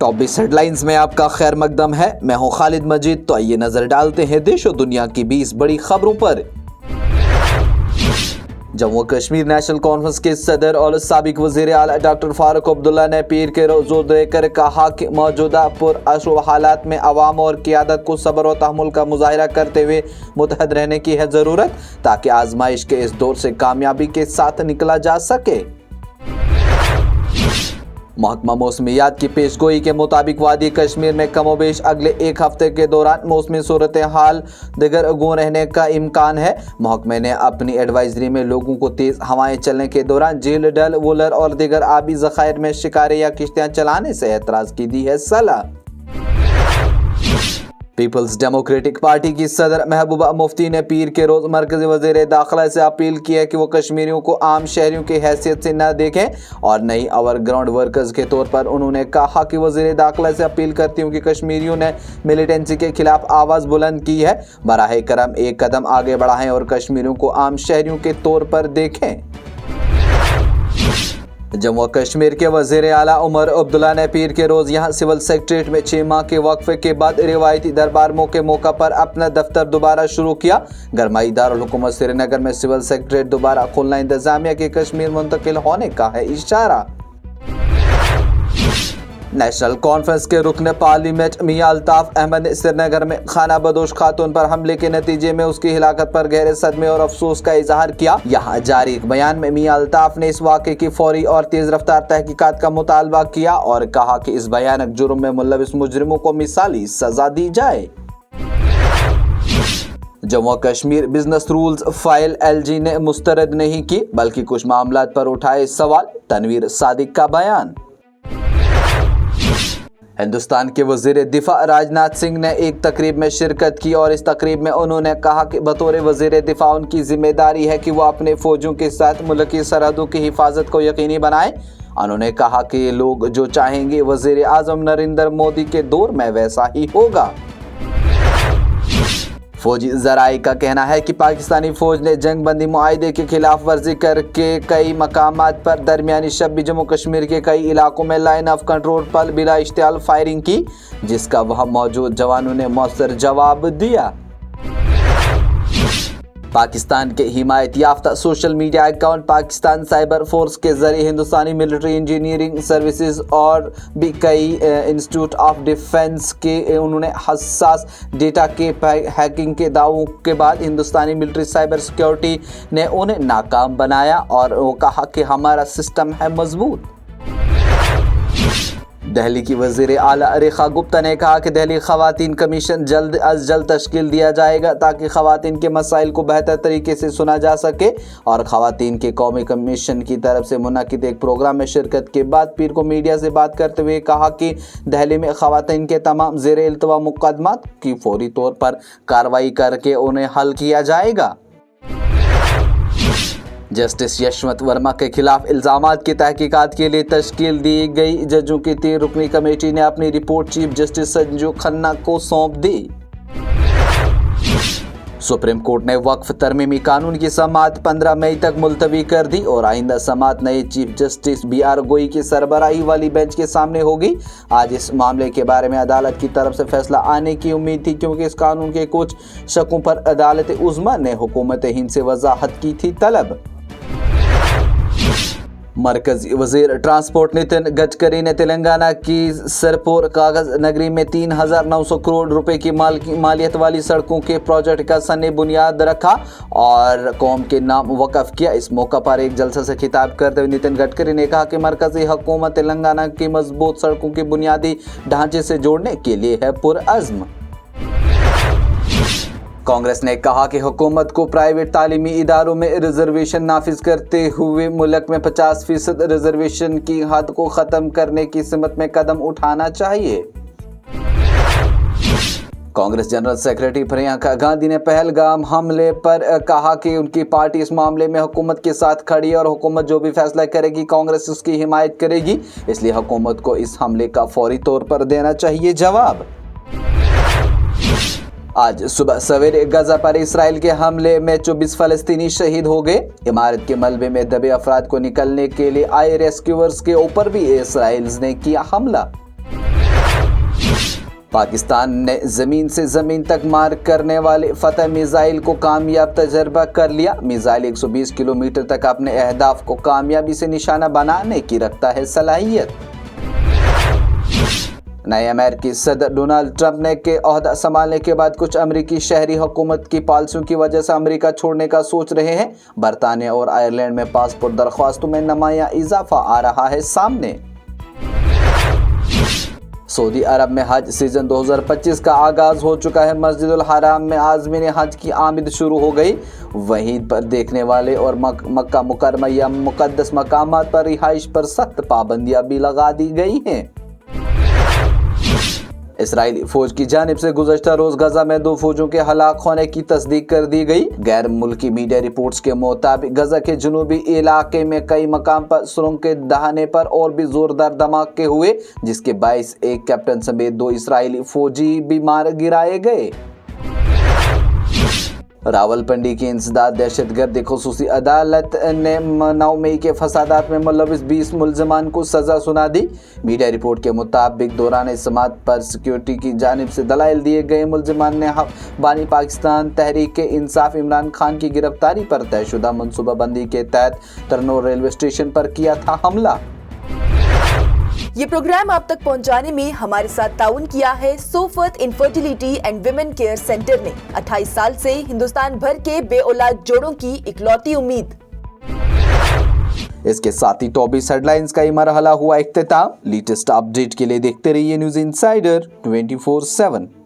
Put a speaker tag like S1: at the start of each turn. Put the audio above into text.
S1: Top 20 headlines में आपका खैर मकदम है। मैं हूं खालिद मजीद। तो आइए नजर डालते हैं देश और दुनिया की 20 बड़ी खबरों पर। जम्मू कश्मीर नेशनल कॉन्फ्रेंस के सदर और साबिक वजीर आला डॉक्टर फारूक अब्दुल्ला ने पीर के रोज जोर देकर कहा कि मौजूदा पुरअसर हालात में अवाम और क़यादत को सब्र और तहम्मुल का मुजाहिरा करते हुए मुतहद रहने की है ज़रूरत, ताकि आजमाइश के इस दौर से कामयाबी के साथ निकला जा सके। महकमा मौसमियात की पेशगोई के मुताबिक वादी कश्मीर में कमोबेश अगले एक हफ्ते के दौरान मौसमी सूरत हाल दिगर गूं रहने का इम्कान है। महकमे ने अपनी एडवाइजरी में लोगों को तेज़ हवाएं चलने के दौरान झील, डल, वुलर और दिगर आबी ज़खायर में शिकारे या किश्तियां चलाने से एतराज़ की दी है सलाह। पीपल्स डेमोक्रेटिक पार्टी की सदर महबूबा मुफ्ती ने पीर के रोज़ मरकज़ी वज़ीर दाखिला से अपील की है कि वो कश्मीरियों को आम शहरियों की हैसियत से न देखें और नई ओवर ग्राउंड वर्कर्स के तौर पर उन्होंने कहा कि वज़ीर दाखिला से अपील करती हूँ कि कश्मीरियों ने मिलिटेंसी के खिलाफ आवाज़ बुलंद की है, बराह करम एक कदम आगे बढ़ाएं और कश्मीरियों को आम शहरियों के तौर पर देखें। जम्मू कश्मीर के वज़ीर आला उमर अब्दुल्ला ने पीर के रोज़ यहाँ सिविल सेक्रेटरीट में 6 माह के वक्फे के बाद रिवायती दरबार के मौका पर अपना दफ्तर दोबारा शुरू किया। गरमाई दारुल हुकूमत श्रीनगर में सिविल सेक्रेटरीट दोबारा खोलना इंतजामिया के कश्मीर मुंतकिल होने का है इशारा। नेशनल कॉन्फ्रेंस के रुकन पार्लियामेंट मियां अल्ताफ अहमद ने श्रीनगर में खाना बदोश खातून पर हमले के नतीजे में उसकी हिलाकत पर गहरे सदमे और अफसोस का इजहार किया। यहाँ जारी एक बयान में मियां अल्ताफ ने इस वाक़े की फौरी और तेज रफ्तार तहकीकात का मुतालबा किया और कहा कि इस भयानक जुर्म में मुलविस मुजरिमों को मिसाली सजा दी जाए। Jammu Kashmir business rules file LG ने मुस्तरद नहीं की, बल्कि कुछ मामलात पर उठाए सवाल। तनवीर सादिक का बयान। हिंदुस्तान के वजीर दिफा राजनाथ सिंह ने एक तकरीब में शिरकत की और इस तकरीब में उन्होंने कहा कि बतौर वजीर दिफा उनकी जिम्मेदारी है कि वो अपने फौजों के साथ मुल्क की सरहदों की हिफाजत को यकीनी बनाएं। उन्होंने कहा कि लोग जो चाहेंगे वजीर आजम नरेंद्र मोदी के दौर में वैसा ही होगा। फौजी ज़राए का कहना है कि पाकिस्तानी फौज ने जंग बंदी मुआहदे की खिलाफ वर्जी करके कई मकामात पर दरमियानी शब जम्मू कश्मीर के कई इलाकों में लाइन ऑफ कंट्रोल पर बिला इश्तियाल फायरिंग की, जिसका वहां मौजूद जवानों ने मौसर जवाब दिया। पाकिस्तान के हिमायत याफ्ता social media account Pakistan cyber force के जरिए हिंदुस्तानी मिलिट्री इंजीनियरिंग सर्विसेज और भी कई इंस्टीट्यूट ऑफ डिफेंस के उन्होंने हसास डेटा के हैकिंग के दावों के बाद हिंदुस्तानी मिलिट्री साइबर सिक्योरिटी ने उन्हें नाकाम बनाया और वो कहा कि हमारा सिस्टम है मजबूत। दिल्ली की वज़ीर आला रेखा गुप्ता ने कहा कि दिल्ली ख़वातीन कमीशन जल्द अज जल्द तश्कील दिया जाएगा ताकि ख़वातीन के मसाइल को बेहतर तरीके से सुना जा सके। और ख़वातीन के कौमी कमीशन की तरफ से मुनक़िद एक प्रोग्राम में शिरकत के बाद पीर को मीडिया से बात करते हुए कहा कि दिल्ली में ख़वातीन के तमाम ज़ेर इल्तवा मुक़दमात की फौरी तौर पर कार्रवाई करके उन्हें हल किया जाएगा। जस्टिस यशवंत वर्मा के खिलाफ इल्ज़ामात की तहकीकात के लिए तश्कील दी गई जजों की 3 रुकनी कमेटी ने अपनी report chief justice Sanju Khanna को सौंप दी। सुप्रीम कोर्ट ने वक्फ तरमीमी कानून की समाअत 15 मई तक मुलतवी कर दी और आइंदा समाअत नए चीफ जस्टिस BR गोई की सरबराही वाली बेंच के सामने होगी। आज इस मामले के बारे में अदालत की तरफ से फैसला आने की उम्मीद थी, क्योंकि इस कानून के कुछ शकों पर अदालत उज़्मा ने हुकूमत हिंद से वजाहत की थी तलब। मरकजी वजीर ट्रांसपोर्ट नितिन गडकरी ने तेलंगाना की सरपुर कागज नगरी में 3,900 करोड़ रुपए की मालियत वाली सड़कों के प्रोजेक्ट का सन्नी बुनियाद रखा और कौम के नाम वक़फ़ किया। इस मौका पर एक जलसा से खिताब करते हुए नितिन गडकरी ने कहा कि मरकजी हुकूमत तेलंगाना की मजबूत सड़कों के बुनियादी ढांचे से जोड़ने के लिए है पुरअज़्म। कांग्रेस ने कहा कि हुकूमत को प्राइवेट तालीमी इदारों में रिजर्वेशन नाफिज करते हुए मुल्क में 50% रिजर्वेशन की हद को ख़त्म करने की सिमत में कदम उठाना चाहिए। कांग्रेस जनरल सेक्रेटरी प्रियंका गांधी ने पहलगाम हमले पर कहा कि उनकी पार्टी इस मामले में हुकूमत के साथ खड़ी है और हुकूमत जो भी फैसला करेगी कांग्रेस उसकी हिमायत करेगी, इसलिए हुकूमत को इस हमले का फौरी तौर पर देना चाहिए जवाब। आज सुबह सवेरे गजा पर इसराइल के हमले में 24 फलस्तीनी शहीद हो गए। इमारत के मलबे में दबे अफराद को निकलने के लिए आए रेस्क्यूअर्स के ऊपर भी इसराइल ने किया हमला। पाकिस्तान ने ज़मीन से ज़मीन तक मार करने वाले फतह मिसाइल को कामयाब तजर्बा कर लिया। मिसाइल 120 किलोमीटर तक अपने अहदाफ को कामयाबी से निशाना बनाने की रखता है सलाहियत। नए अमेरिकी सदर डोनाल्ड ट्रंप ने के ओहदा संभालने के बाद कुछ अमेरिकी शहरी हुकूमत की पॉलिसियों की वजह से अमेरिका छोड़ने का सोच रहे हैं। बरतानिया और आयरलैंड में पासपोर्ट दरख्वास्तों में नुमायां इजाफा आ रहा है सामने। सऊदी अरब में हज सीजन 2025 का आगाज हो चुका है। मस्जिदुल हराम में आज़मीन हज की आमद शुरू हो गई। वहीं पर देखने वाले और मक्का मुकरमा या मुकद्दस मकामात पर रिहाइश पर सख्त पाबंदियां भी लगा दी गई हैं। इसराइली फौज की जानिब से गुज़श्ता रोज गजा में 2 फौजों के हलाक होने की तस्दीक कर दी गई। गैर मुल्की मीडिया रिपोर्ट्स के मुताबिक गजा के जुनूबी इलाके में कई मकाम पर सुरंग के दहाने पर और भी जोरदार धमाके हुए, जिसके बाइस एक कैप्टन समेत 2 इसराइली फौजी भी मार गिराए गए। रावलपिंडी की इंसदाद दहशतगर्दी खुसूसी अदालत ने 9 मई के फसादात में मुलविस 20 मुलजमान को सजा सुना दी। मीडिया रिपोर्ट के मुताबिक दौरान समाअत पर सिक्योरिटी की जानिब से दलाइल दिए गए मुलजमान ने बानी पाकिस्तान तहरीक इंसाफ इमरान खान की गिरफ्तारी पर तयशुदा मनसूबाबंदी के तहत तरनोर रेलवे स्टेशन पर किया था हमला।
S2: ये प्रोग्राम आप तक पहुंचाने में हमारे साथ ताउन किया है Sofat infertility and women care centre ने। 28 साल से हिंदुस्तान भर के बेऔलाद जोड़ों की इकलौती उम्मीद।
S1: इसके साथ ही टॉप 20 हेडलाइंस का ये मरहला हुआ इख्तिताम। लेटेस्ट अपडेट के लिए देखते रहिए न्यूज़ इनसाइडर 24/7।